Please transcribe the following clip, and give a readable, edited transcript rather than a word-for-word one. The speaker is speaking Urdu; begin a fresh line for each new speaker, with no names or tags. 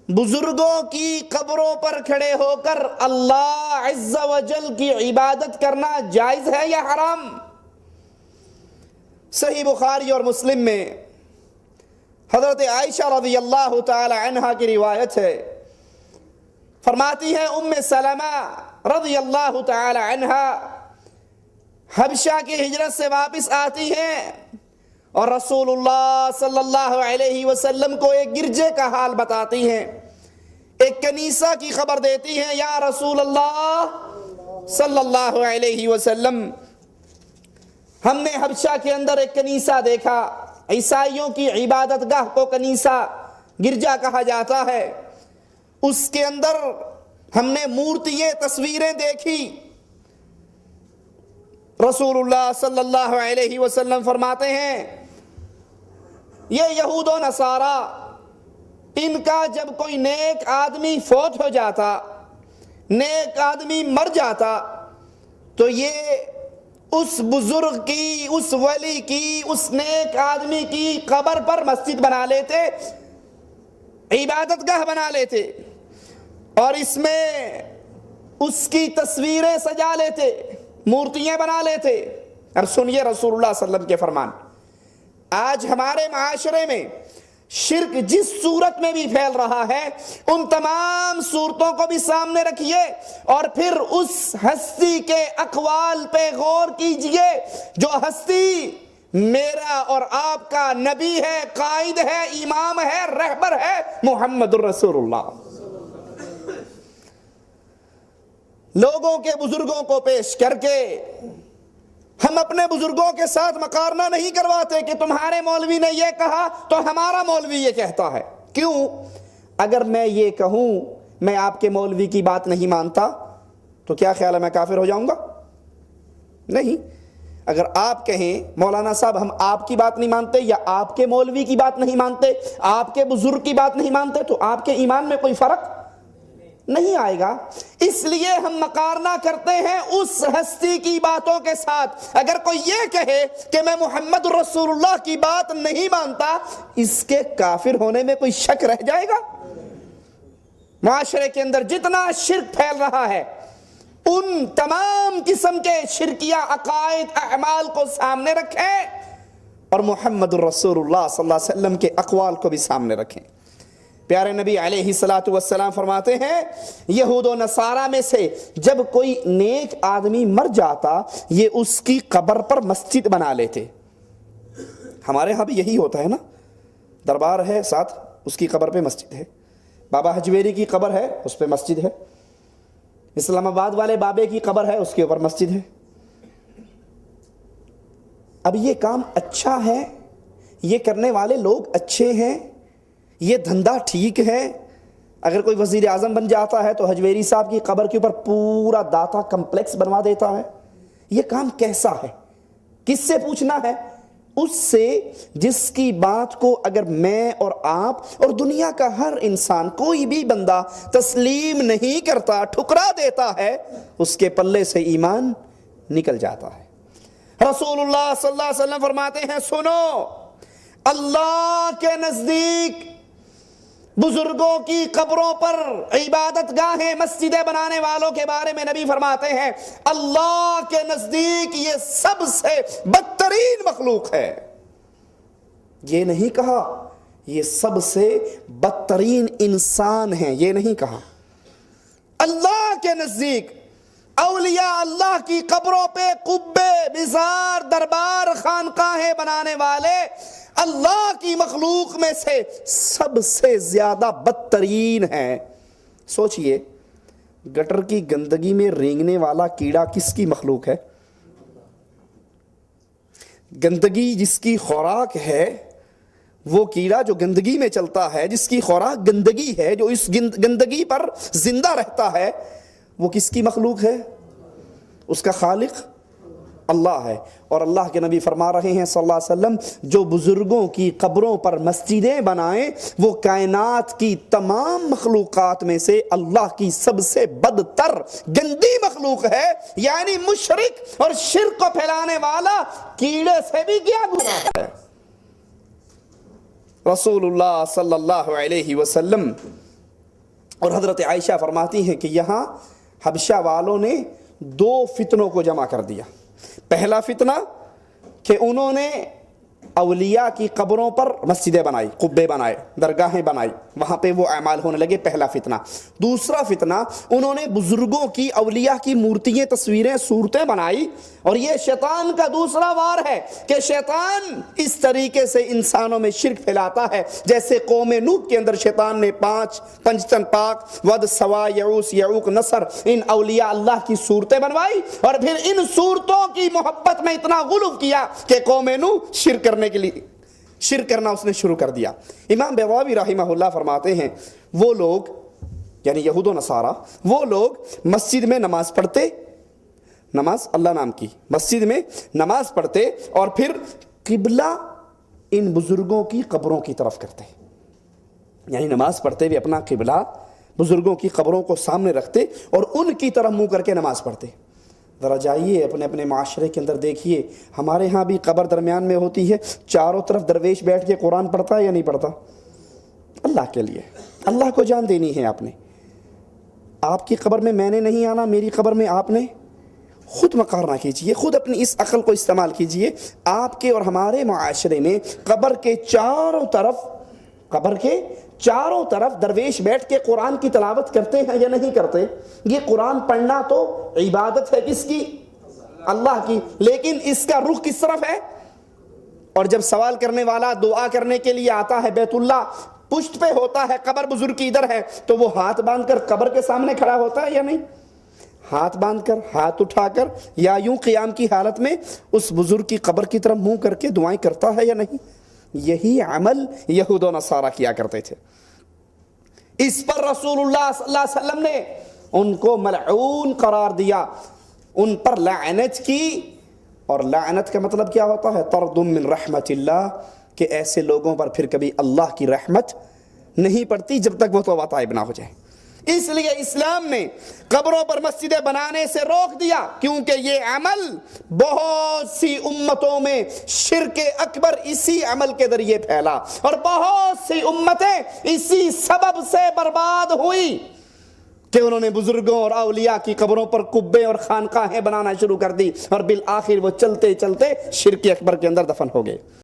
بزرگوں کی قبروں پر کھڑے ہو کر اللہ عز و جل کی عبادت کرنا جائز ہے یا حرام؟ صحیح بخاری اور مسلم میں حضرت عائشہ رضی اللہ تعالی عنہا کی روایت ہے، فرماتی ہیں ام سلمہ رضی اللہ تعالی عنہا حبشہ کی ہجرت سے واپس آتی ہیں اور رسول اللہ صلی اللہ علیہ وسلم کو ایک گرجے کا حال بتاتی ہیں، ایک کنیسہ کی خبر دیتی ہیں، یا رسول اللہ صلی اللہ علیہ وسلم، ہم نے حبشہ کے اندر ایک کنیسہ دیکھا، عیسائیوں کی عبادت گاہ کو کنیسہ گرجا کہا جاتا ہے، اس کے اندر ہم نے مورتیاں تصویریں دیکھی۔ رسول اللہ صلی اللہ علیہ وسلم فرماتے ہیں یہ یہود و نصارہ، ان کا جب کوئی نیک آدمی فوت ہو جاتا، نیک آدمی مر جاتا، تو یہ اس بزرگ کی، اس ولی کی، اس نیک آدمی کی قبر پر مسجد بنا لیتے، عبادت گاہ بنا لیتے، اور اس میں اس کی تصویریں سجا لیتے، مورتیاں بنا لیتے۔ اور سنیے رسول اللہ صلی اللہ علیہ وسلم کے فرمان، آج ہمارے معاشرے میں شرک جس صورت میں بھی پھیل رہا ہے، ان تمام صورتوں کو بھی سامنے رکھیے اور پھر اس ہستی کے اقوال پہ غور کیجئے جو ہستی میرا اور آپ کا نبی ہے، قائد ہے، امام ہے، رہبر ہے، محمد الرسول اللہ۔ لوگوں کے بزرگوں کو پیش کر کے ہم اپنے بزرگوں کے ساتھ مقارنہ نہیں کرواتے کہ تمہارے مولوی نے یہ کہا تو ہمارا مولوی یہ کہتا ہے۔ کیوں؟ اگر میں یہ کہوں میں آپ کے مولوی کی بات نہیں مانتا تو کیا خیال ہے میں کافر ہو جاؤں گا؟ نہیں۔ اگر آپ کہیں مولانا صاحب ہم آپ کی بات نہیں مانتے، یا آپ کے مولوی کی بات نہیں مانتے، آپ کے بزرگ کی بات نہیں مانتے، تو آپ کے ایمان میں کوئی فرق نہیں آئے گا۔ اس لیے ہم مقارنہ کرتے ہیں اس ہستی کی باتوں کے ساتھ۔ اگر کوئی یہ کہے کہ میں محمد رسول اللہ کی بات نہیں مانتا، اس کے کافر ہونے میں کوئی شک رہ جائے گا؟ معاشرے کے اندر جتنا شرک پھیل رہا ہے، ان تمام قسم کے شرکیہ عقائد اعمال کو سامنے رکھیں اور محمد رسول اللہ صلی اللہ علیہ وسلم کے اقوال کو بھی سامنے رکھیں۔ پیارے نبی علیہ السلام فرماتے ہیں یہود و نصارہ میں سے جب کوئی نیک آدمی مر جاتا، یہ اس کی قبر پر مسجد بنا لیتے۔ ہمارے ہاں بھی یہی ہوتا ہے نا، دربار ہے ساتھ اس کی قبر پہ مسجد ہے، بابا حجویری کی قبر ہے اس پہ مسجد ہے، اسلام آباد والے بابے کی قبر ہے اس کے اوپر مسجد ہے۔ اب یہ کام اچھا ہے، یہ کرنے والے لوگ اچھے ہیں، یہ دھندہ ٹھیک ہے۔ اگر کوئی وزیر اعظم بن جاتا ہے تو حجویری صاحب کی قبر کے اوپر پورا داتا کمپلیکس بنوا دیتا ہے۔ یہ کام کیسا ہے؟ کس سے پوچھنا ہے؟ اس سے جس کی بات کو اگر میں اور آپ اور دنیا کا ہر انسان، کوئی بھی بندہ تسلیم نہیں کرتا، ٹھکرا دیتا ہے، اس کے پلے سے ایمان نکل جاتا ہے۔ رسول اللہ صلی اللہ علیہ وسلم فرماتے ہیں سنو، اللہ کے نزدیک بزرگوں کی قبروں پر عبادت گاہیں، مسجدیں بنانے والوں کے بارے میں نبی فرماتے ہیں اللہ کے نزدیک یہ سب سے بدترین مخلوق ہے۔ یہ نہیں کہا یہ سب سے بدترین انسان ہیں، یہ نہیں کہا۔ اللہ کے نزدیک اولیاء اللہ کی قبروں پہ قبے، مزار، دربار، خانقاہیں بنانے والے اللہ کی مخلوق میں سے سب سے زیادہ بدترین ہیں۔ سوچئے گٹر کی گندگی میں رینگنے والا کیڑا کس کی مخلوق ہے؟ گندگی جس کی خوراک ہے، وہ کیڑا جو گندگی میں چلتا ہے، جس کی خوراک گندگی ہے، جو اس گندگی پر زندہ رہتا ہے، وہ کس کی مخلوق ہے؟ اس کا خالق اللہ ہے۔ اور اللہ کے نبی فرما رہے ہیں صلی اللہ علیہ وسلم جو بزرگوں کی قبروں پر مسجدیں بنائیں وہ کائنات کی تمام مخلوقات میں سے اللہ کی سب سے بدتر گندی مخلوق ہے، یعنی مشرک اور شرک کو پھیلانے والا کیڑے سے بھی کیا گناہ ہے۔ رسول اللہ صلی اللہ علیہ وسلم اور حضرت عائشہ فرماتی ہیں کہ یہاں حبشہ والوں نے 2 فتنوں کو جمع کر دیا. پہلا فتنہ کہ انہوں نے اولیاء کی قبروں پر مسجدیں بنائی، قبے بنائے، درگاہیں بنائی، وہاں پہ وہ اعمال ہونے لگے، پہلا فتنہ. دوسرا فتنہ انہوں نے بزرگوں کی، اولیاء کی مورتیاں، تصویریں، صورتیں بنائی. اور یہ شیطان کا دوسرا وار ہے کہ شیطان اس طریقے سے انسانوں میں شرک پھیلاتا ہے جیسے قوم نوح کے اندر شیطان نے 5 پنجتن پاک، ود، سوا، یعوس، یعوق، نصر، ان اولیاء اللہ کی صورتیں بنوائی اور پھر ان صورتوں کی محبت میں اتنا غلو کیا کہ قوم نوح شرک کرنے کے لیے شرک کرنا اس نے شروع کر دیا. امام بیضاوی رحمہ اللہ فرماتے ہیں وہ لوگ یعنی یہود و نصارہ، وہ لوگ مسجد میں نماز پڑھتے، نماز اللہ نام کی، مسجد میں نماز پڑھتے اور پھر قبلہ ان بزرگوں کی قبروں کی طرف کرتے. یعنی نماز پڑھتے ہوئے اپنا قبلہ بزرگوں کی قبروں کو سامنے رکھتے اور ان کی طرف منہ کر کے نماز پڑھتے. ذرا جائیے اپنے اپنے معاشرے کے اندر دیکھیے، ہمارے ہاں بھی قبر درمیان میں ہوتی ہے، چاروں طرف درویش بیٹھ کے قرآن پڑھتا ہے یا نہیں پڑھتا؟ اللہ کے لیے، اللہ کو جان دینی ہے آپ نے. آپ کی قبر میں نے نہیں آنا، میری قبر میں آپ نے. خود مقارنہ کیجئے، خود اپنی اس عقل کو استعمال کیجئے. آپ کے اور ہمارے معاشرے میں قبر کے چاروں طرف درویش بیٹھ کے قرآن کی تلاوت کرتے ہیں یا نہیں کرتے؟ یہ قرآن پڑھنا تو عبادت ہے کس کی؟ اللہ کی. لیکن اس کا رخ کس طرف ہے؟ اور جب سوال کرنے والا دعا کرنے کے لیے آتا ہے، بیت اللہ پشت پہ ہوتا ہے، قبر بزرگ کی ادھر ہے، تو وہ ہاتھ باندھ کر قبر کے سامنے کھڑا ہوتا ہے یا نہیں؟ ہاتھ باندھ کر، ہاتھ اٹھا کر، یا یوں قیام کی حالت میں اس بزرگ کی قبر کی طرف منہ کر کے دعائیں کرتا ہے یا نہیں؟ یہی عمل یہود و نصارہ کیا کرتے تھے. اس پر رسول اللہ صلی اللہ علیہ وسلم نے ان کو ملعون قرار دیا، ان پر لعنت کی. اور لعنت کا مطلب کیا ہوتا ہے؟ طرد من رحمت اللہ، کہ ایسے لوگوں پر پھر کبھی اللہ کی رحمت نہیں پڑتی جب تک وہ توبہ طائب نہ ہو جائے. اس لیے اسلام نے قبروں پر مسجدیں بنانے سے روک دیا، کیونکہ یہ عمل بہت سی امتوں میں شرک اکبر اسی عمل کے ذریعے پھیلا اور بہت سی امتیں اسی سبب سے برباد ہوئی کہ انہوں نے بزرگوں اور اولیاء کی قبروں پر قبے اور خانقاہیں بنانا شروع کر دی اور بالآخر وہ چلتے چلتے شرک اکبر کے اندر دفن ہو گئے.